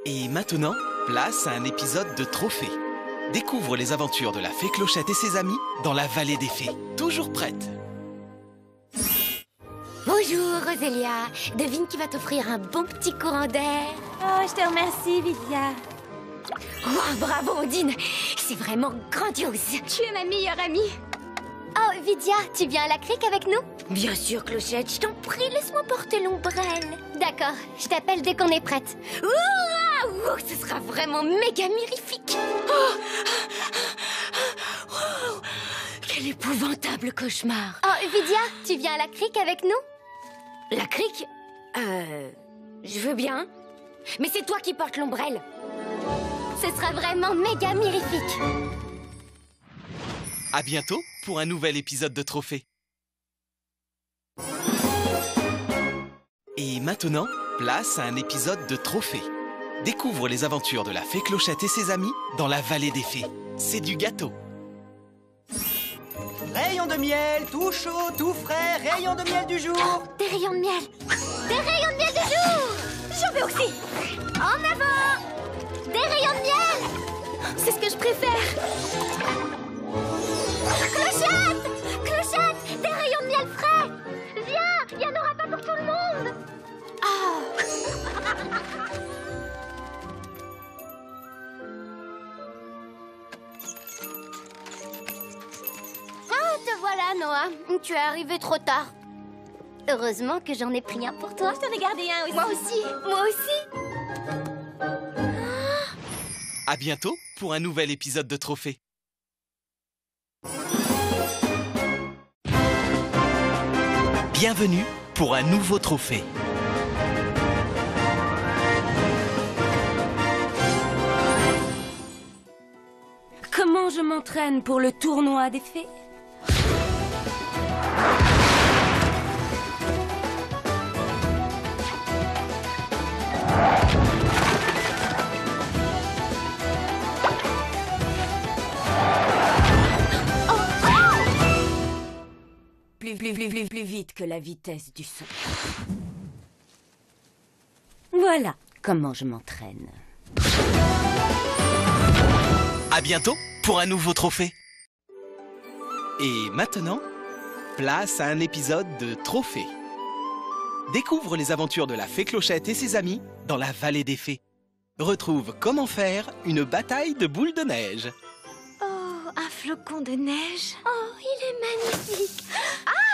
Et maintenant, place à un épisode de Trophée. Découvre les aventures de la fée Clochette et ses amis dans la vallée des fées. Toujours prête. Bonjour Rosélia, devine qui va t'offrir un bon petit courant d'air. Oh, je te remercie, Vidia. Oh, bravo Ondine, c'est vraiment grandiose. Tu es ma meilleure amie. Oh, Vidia, tu viens à la crique avec nous? Bien sûr, Clochette, je t'en prie, laisse-moi porter l'ombrelle. D'accord, je t'appelle dès qu'on est prête. Ouh, ce sera vraiment méga mirifique. Oh, quel épouvantable cauchemar. Oh, Vidia, tu viens à la crique avec nous? La crique? Je veux bien. Mais c'est toi qui portes l'ombrelle. Ce sera vraiment méga mirifique. À bientôt pour un nouvel épisode de Trophée. Et maintenant, place à un épisode de Trophée. Découvre les aventures de la fée Clochette et ses amis dans la vallée des fées. C'est du gâteau. Rayons de miel, tout chaud, tout frais, rayons de miel du jour. Des rayons de miel. Des rayons de miel du jour. J'en veux aussi. En avant. Des rayons de miel. C'est ce que je préfère. Clochette! Clochette! Des rayons de miel frais. Viens, il n'y en aura pas pour tout le monde. Oh. Ah, te voilà, Noah. Tu es arrivé trop tard. Heureusement que j'en ai pris un pour toi. Je t'en ai gardé un aussi. Moi aussi. Moi aussi. À bientôt pour un nouvel épisode de Trophée. Bienvenue pour un nouveau trophée. Comment je m'entraîne pour le tournoi des fées? Plus vite que la vitesse du son. Voilà comment je m'entraîne. À bientôt pour un nouveau trophée. Et maintenant, place à un épisode de Trophée. Découvre les aventures de la fée Clochette et ses amis dans la vallée des fées. Retrouve comment faire une bataille de boules de neige. Oh, un flocon de neige. Oh, il est magnifique.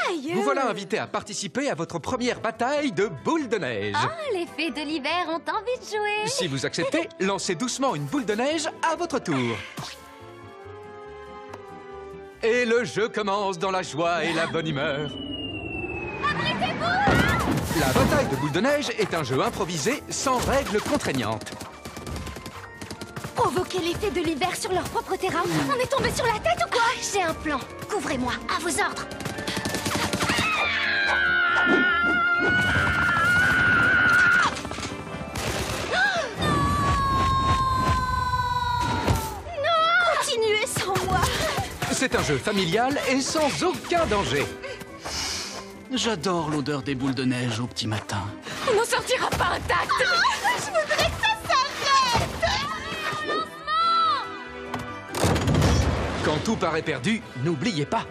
Aïe! Vous voilà invité à participer à votre première bataille de boules de neige. Oh, les fées de l'hiver ont envie de jouer. Si vous acceptez, lancez doucement une boule de neige à votre tour. Et le jeu commence dans la joie et la bonne humeur. Abritez-vous! La bataille de boules de neige est un jeu improvisé sans règles contraignantes. Provoquer les fées de l'hiver sur leur propre terrain. On est tombé sur la tête ou quoi? J'ai un plan. Couvrez-moi, à vos ordres. Non! Continuez sans moi. C'est un jeu familial et sans aucun danger. J'adore l'odeur des boules de neige au petit matin. On n'en sortira pas intact. Je voudrais que ça s'arrête. Quand tout paraît perdu, n'oubliez pas.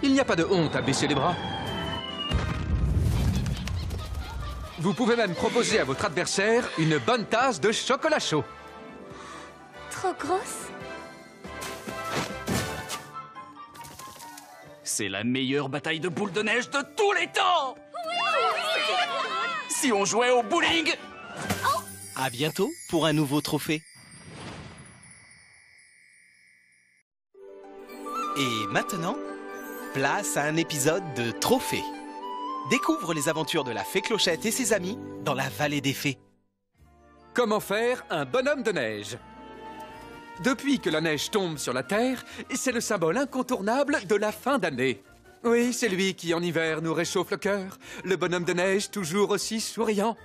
Il n'y a pas de honte à baisser les bras. Vous pouvez même proposer à votre adversaire une bonne tasse de chocolat chaud. Trop grosse? C'est la meilleure bataille de boules de neige de tous les temps. Si on jouait au bowling. À bientôt pour un nouveau trophée. Et maintenant, place à un épisode de Trophée. Découvre les aventures de la fée Clochette et ses amis dans la vallée des fées. Comment faire un bonhomme de neige? Depuis que la neige tombe sur la Terre, c'est le symbole incontournable de la fin d'année. Oui, c'est lui qui, en hiver, nous réchauffe le cœur. Le bonhomme de neige, toujours aussi souriant.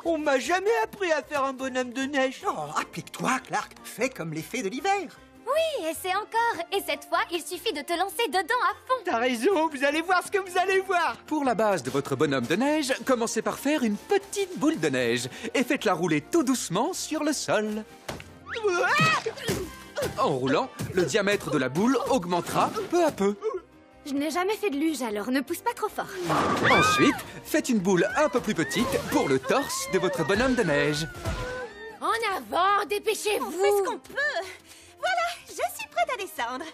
On m'a jamais appris à faire un bonhomme de neige. Oh, applique-toi, Clark. Fais comme les fées de l'hiver. Oui, essaie encore. Et cette fois, il suffit de te lancer dedans à fond. T'as raison, vous allez voir ce que vous allez voir. Pour la base de votre bonhomme de neige, commencez par faire une petite boule de neige et faites-la rouler tout doucement sur le sol. En roulant, le diamètre de la boule augmentera peu à peu. Je n'ai jamais fait de luge, alors ne pousse pas trop fort. Ensuite, faites une boule un peu plus petite pour le torse de votre bonhomme de neige. En avant, dépêchez-vous. On fait ce qu'on peut. Voilà, je suis prête à descendre.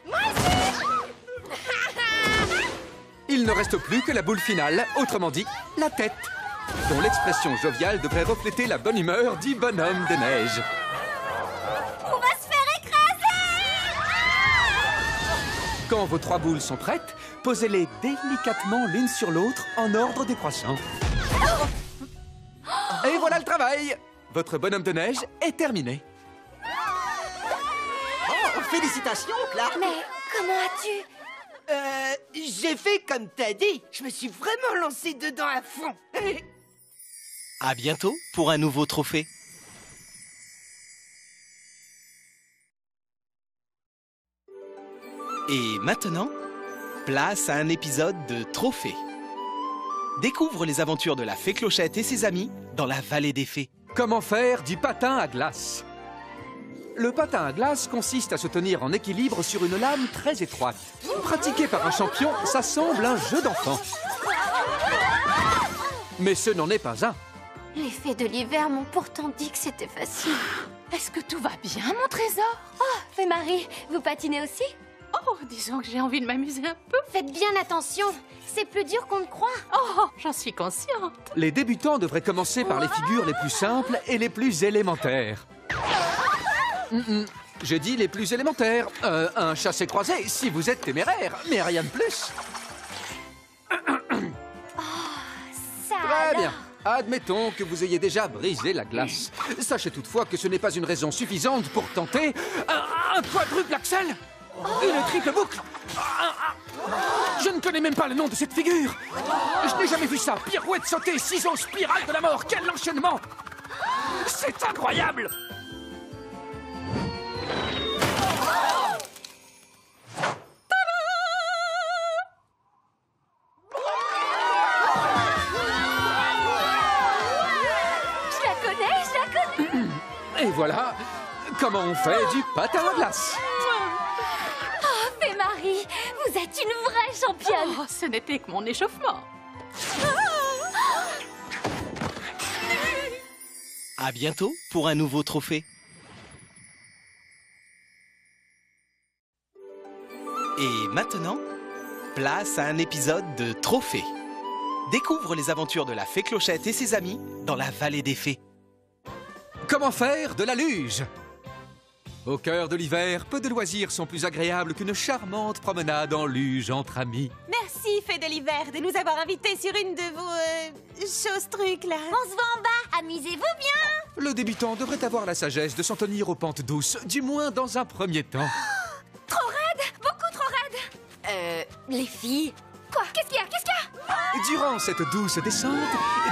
Il ne reste plus que la boule finale, autrement dit, la tête, dont l'expression joviale devrait refléter la bonne humeur du bonhomme de neige. On va se faire écraser. Quand vos 3 boules sont prêtes, posez-les délicatement l'une sur l'autre en ordre décroissant. Et voilà le travail! Votre bonhomme de neige est terminé. Oh, félicitations, Clark. Mais comment as-tu... J'ai fait comme t'as dit. Je me suis vraiment lancé dedans à fond. À bientôt pour un nouveau trophée. Et maintenant, place à un épisode de Trophée. Découvre les aventures de la fée Clochette et ses amis dans la vallée des fées. Comment faire du patin à glace? Le patin à glace consiste à se tenir en équilibre sur une lame très étroite. Pratiqué par un champion, ça semble un jeu d'enfant. Mais ce n'en est pas un. Les fées de l'hiver m'ont pourtant dit que c'était facile. Est-ce que tout va bien, mon trésor? Oh, Fée Marie, vous patinez aussi? Oh, disons que j'ai envie de m'amuser un peu. Faites bien attention, c'est plus dur qu'on ne croit. Oh, j'en suis consciente. Les débutants devraient commencer par les figures les plus simples et les plus élémentaires. J'ai dit les plus élémentaires. Un chassé-croisé, si vous êtes téméraire, mais rien de plus. Ça Très alors. bien. Admettons que vous ayez déjà brisé la glace. Sachez toutefois que ce n'est pas une raison suffisante pour tenter un quadruple axel. Une triple boucle. Je ne connais même pas le nom de cette figure. Je n'ai jamais vu ça. Pirouette sautée, ciseaux, spirale de la mort. Quel enchaînement! C'est incroyable! Je la connais. Et voilà comment on fait du patin à glace. Oh, Fée Marie, vous êtes une vraie championne. Oh, ce n'était que mon échauffement. À bientôt pour un nouveau trophée. Et maintenant, place à un épisode de Trophée. Découvre les aventures de la fée Clochette et ses amis dans la vallée des fées. Comment faire de la luge? Au cœur de l'hiver, peu de loisirs sont plus agréables qu'une charmante promenade en luge entre amis. Merci, Fée de l'hiver, de nous avoir invités sur une de vos choses-trucs, là. On se voit en bas, amusez-vous bien. Le débutant devrait avoir la sagesse de s'en tenir aux pentes douces, du moins dans un premier temps. Trop raide, beaucoup trop raide. Les filles. Quoi? Qu'est-ce qu'il y a? Durant cette douce descente,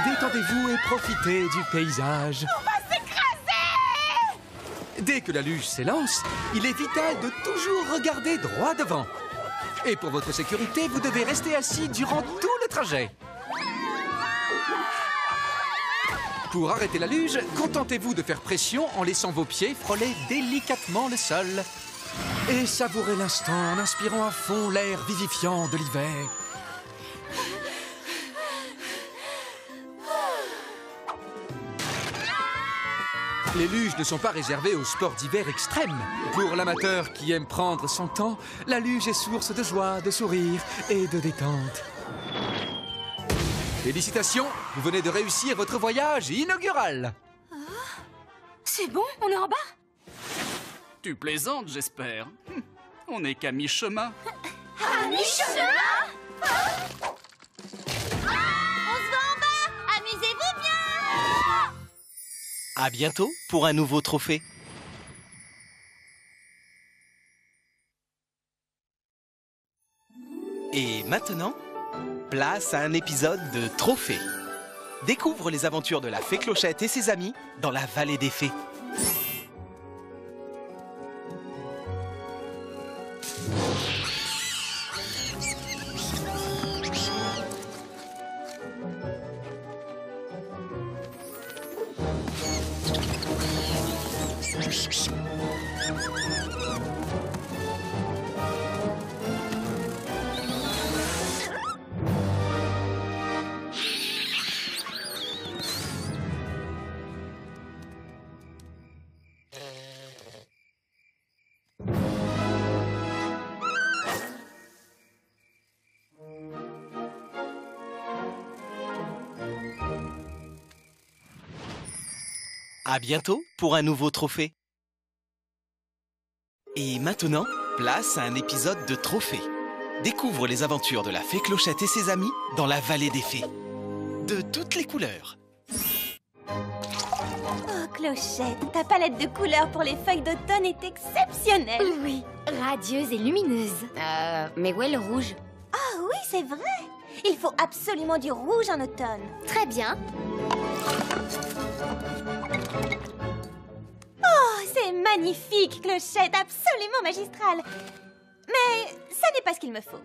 détendez-vous et profitez du paysage. On va s'écraser! Dès que la luge s'élance, il est vital de toujours regarder droit devant. Et pour votre sécurité, vous devez rester assis durant tout le trajet. Pour arrêter la luge, contentez-vous de faire pression en laissant vos pieds frôler délicatement le sol. Et savourez l'instant en inspirant à fond l'air vivifiant de l'hiver. Les luges ne sont pas réservées aux sports d'hiver extrêmes. Pour l'amateur qui aime prendre son temps, la luge est source de joie, de sourire et de détente. Félicitations, vous venez de réussir votre voyage inaugural. C'est bon, on est en bas? Tu plaisantes, j'espère. On n'est qu'à mi-chemin. À mi-chemin? On se va en bas, amusez-vous bien. À bientôt pour un nouveau trophée. Et maintenant, place à un épisode de Trophée. Découvre les aventures de la fée Clochette et ses amis dans la vallée des fées. À bientôt pour un nouveau trophée. Et maintenant, place à un épisode de Trophée. Découvre les aventures de la fée Clochette et ses amis dans la vallée des fées. De toutes les couleurs. Oh, Clochette, ta palette de couleurs pour les feuilles d'automne est exceptionnelle. Oui, radieuse et lumineuse. Mais où est le rouge? Ah oui, c'est vrai. Il faut absolument du rouge en automne. Très bien. Oh, c'est magnifique, Clochette, absolument magistral. Mais ça n'est pas ce qu'il me faut.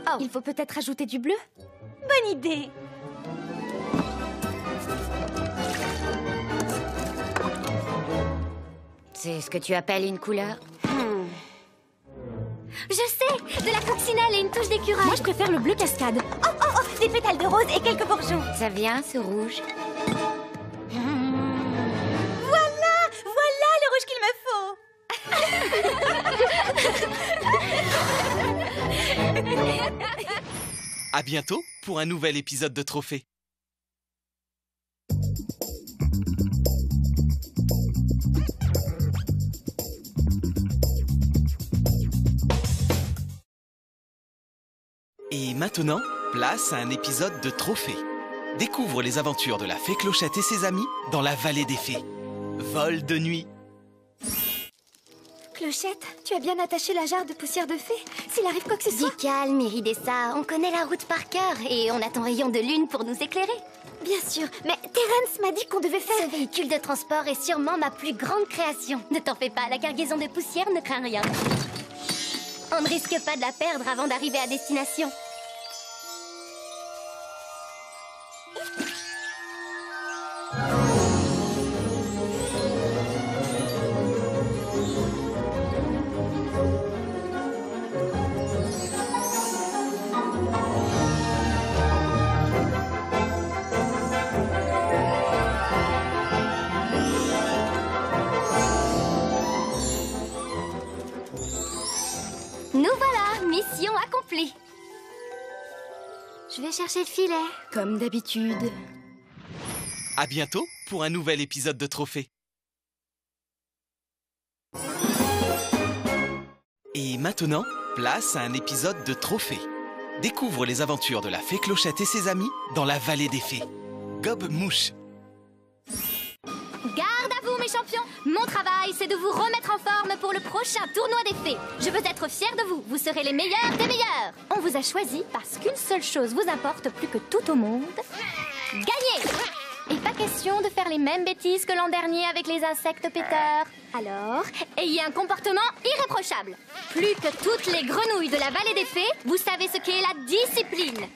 Oh, il faut peut-être ajouter du bleu? Bonne idée. C'est ce que tu appelles une couleur? Je sais! De la coccinelle et une touche d'écureuil. Moi, je préfère le bleu cascade. Oh, oh, oh, des pétales de rose et quelques bourgeons. Ça vient, ce rouge? Voilà, voilà le rouge qu'il me faut. À bientôt pour un nouvel épisode de Trophée. Et maintenant, place à un épisode de Trophée. Découvre les aventures de la fée Clochette et ses amis dans la vallée des fées. Vol de nuit. Clochette, tu as bien attaché la jarre de poussière de fée? S'il arrive quoi que ce soit... Dis calme, Iridessa. On connaît la route par cœur et on a ton rayon de lune pour nous éclairer. Bien sûr, mais Terence m'a dit qu'on devait faire... Ce véhicule de transport est sûrement ma plus grande création. Ne t'en fais pas, la cargaison de poussière ne craint rien. On ne risque pas de la perdre avant d'arriver à destination. Nous voilà, mission accomplie. Je vais chercher le filet, comme d'habitude. À bientôt pour un nouvel épisode de Trophée. Et maintenant, place à un épisode de Trophée. Découvre les aventures de la fée Clochette et ses amis dans la vallée des fées. Gobe Mouche. Garde à vous, mes champions! Mon travail, c'est de vous remettre en forme pour le prochain tournoi des fées. Je veux être fière de vous. Vous serez les meilleurs des meilleurs. On vous a choisi parce qu'une seule chose vous importe plus que tout au monde. Gagner! Et pas question de faire les mêmes bêtises que l'an dernier avec les insectes péteurs. Alors, ayez un comportement irréprochable. Plus que toutes les grenouilles de la vallée des fées, vous savez ce qu'est la discipline.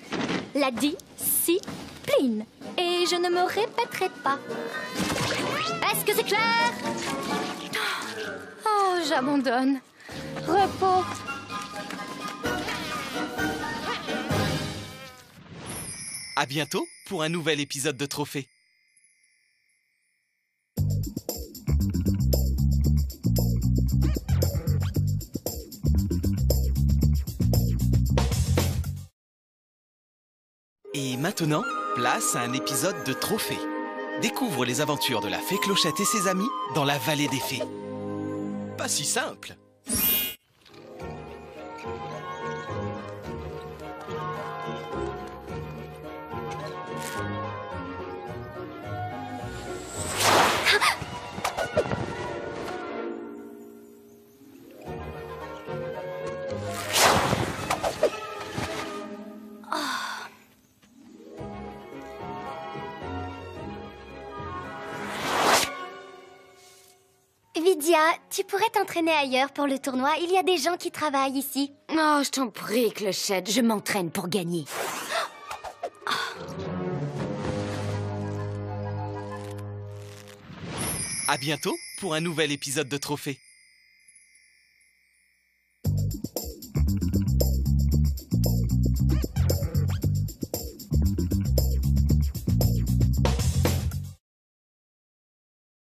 La discipline. Et je ne me répéterai pas. Est-ce que c'est clair? Oh, j'abandonne. Repos. À bientôt pour un nouvel épisode de Trophée. Et maintenant, place à un épisode de Trophée. Découvre les aventures de la fée Clochette et ses amis dans la vallée des fées. Pas si simple. Vidia, tu pourrais t'entraîner ailleurs pour le tournoi. Il y a des gens qui travaillent ici. Oh, je t'en prie, Clochette. Je m'entraîne pour gagner. À bientôt pour un nouvel épisode de Trophée.